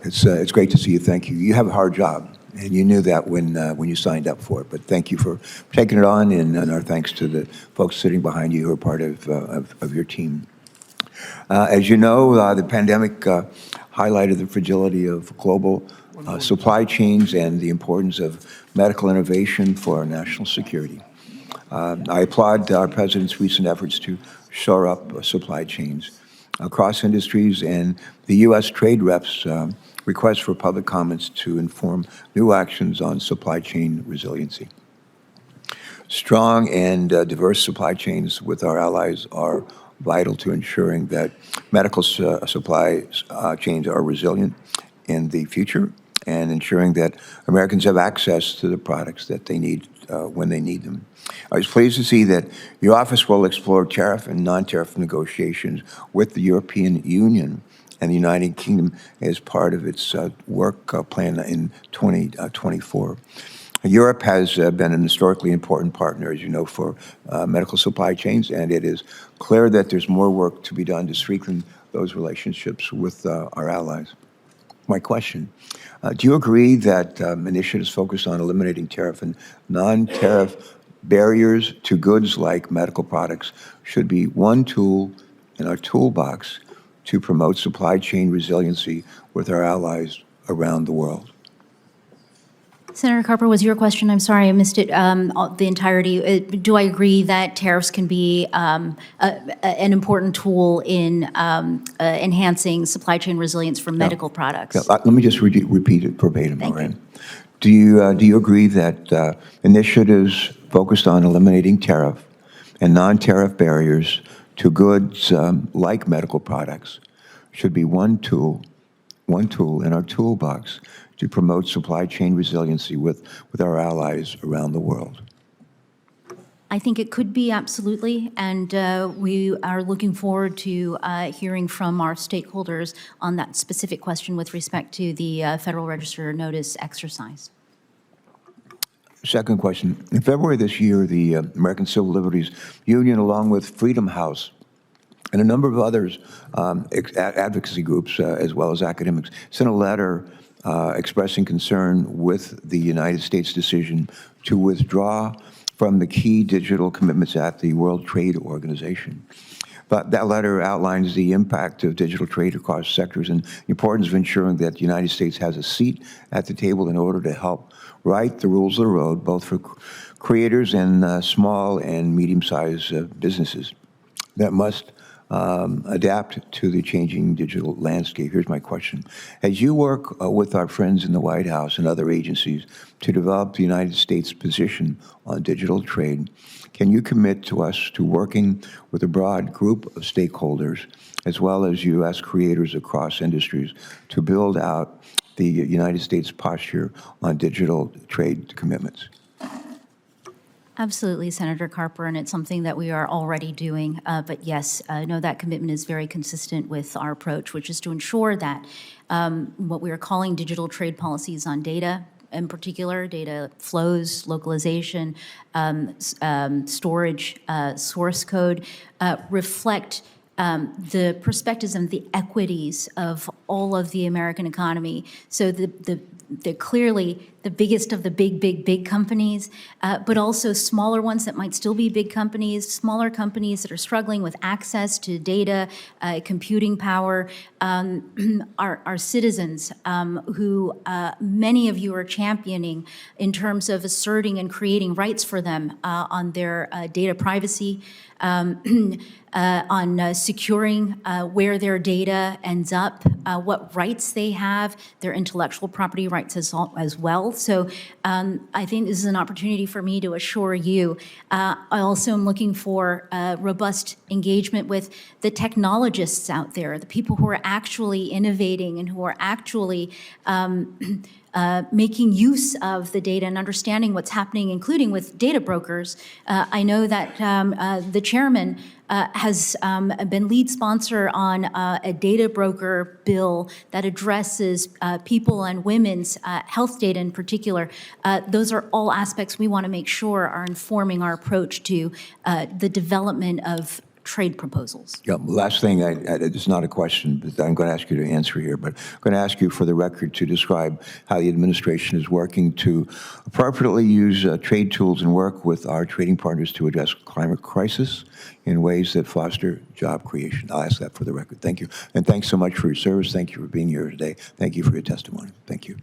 It's great to see you. Thank you. You have a hard job, and you knew that when you signed up for it. But thank you for taking it on, and our thanks to the folks sitting behind you who are part of your team. As you know, the pandemic highlighted the fragility of global supply chains and the importance of medical innovation for our national security. I applaud our president's recent efforts to shore up supply chains across industries and the U.S. trade reps' request for public comments to inform new actions on supply chain resiliency. Strong and diverse supply chains with our allies are vital to ensuring that medical supply chains are resilient in the future and ensuring that Americans have access to the products that they need when they need them. I was pleased to see that your office will explore tariff and non-tariff negotiations with the European Union and the United Kingdom as part of its work plan in 2024. Europe has been an historically important partner, as you know, for medical supply chains, and it is clear that there's more work to be done to strengthen those relationships with our allies. My question, do you agree that initiatives focused on eliminating tariff and non-tariff barriers to goods like medical products should be one tool in our toolbox to promote supply chain resiliency with our allies around the world? Senator Carper, was your question? I'm sorry, I missed it, the entirety. Do I agree that tariffs can be an important tool in enhancing supply chain resilience for medical products? Yeah, let me just repeat it verbatim, Lorraine. Do you agree that initiatives focused on eliminating tariff and non-tariff barriers to goods like medical products should be one tool in our toolbox to promote supply chain resiliency with our allies around the world? I think it could be, absolutely, and we are looking forward to hearing from our stakeholders on that specific question with respect to the Federal Register notice exercise. Second question. In February this year, the American Civil Liberties Union, along with Freedom House and a number of others, advocacy groups, as well as academics, sent a letter expressing concern with the United States decision to withdraw from the key digital commitments at the World Trade Organization. But that letter outlines the impact of digital trade across sectors and the importance of ensuring that the United States has a seat at the table in order to help write the rules of the road, both for creators and small and medium-sized businesses that must adapt to the changing digital landscape. Here's my question. As you work with our friends in the White House and other agencies to develop the United States position on digital trade, can you commit to us to working with a broad group of stakeholders, as well as U.S. creators across industries, to build out the United States posture on digital trade commitments? Absolutely, Senator Carper, and it's something that we are already doing. But yes, I know that commitment is very consistent with our approach, which is to ensure that what we are calling digital trade policies on data, in particular, data flows, localization, storage, source code, reflect the perspectives and the equities of all of the American economy. So they're clearly the biggest of the big companies, but also smaller ones that might still be big companies, smaller companies that are struggling with access to data, computing power, our citizens who many of you are championing in terms of asserting and creating rights for them on their data privacy, on securing where their data ends up, what rights they have, their intellectual property rights as well. So I think this is an opportunity for me to assure you. I also am looking for robust engagement with the technologists out there, the people who are actually innovating and who are actually making use of the data and understanding what's happening, including with data brokers. I know that the chairman has been lead sponsor on a data broker bill that addresses people and women's health data in particular. Those are all aspects we want to make sure are informing our approach to the development of trade proposals. Yeah, last thing, it's not a question, but I'm going to ask you to answer here, but I'm going to ask you for the record to describe how the administration is working to appropriately use trade tools and work with our trading partners to address climate crisis in ways that foster job creation. I'll ask that for the record. Thank you. And thanks so much for your service. Thank you for being here today. Thank you for your testimony. Thank you.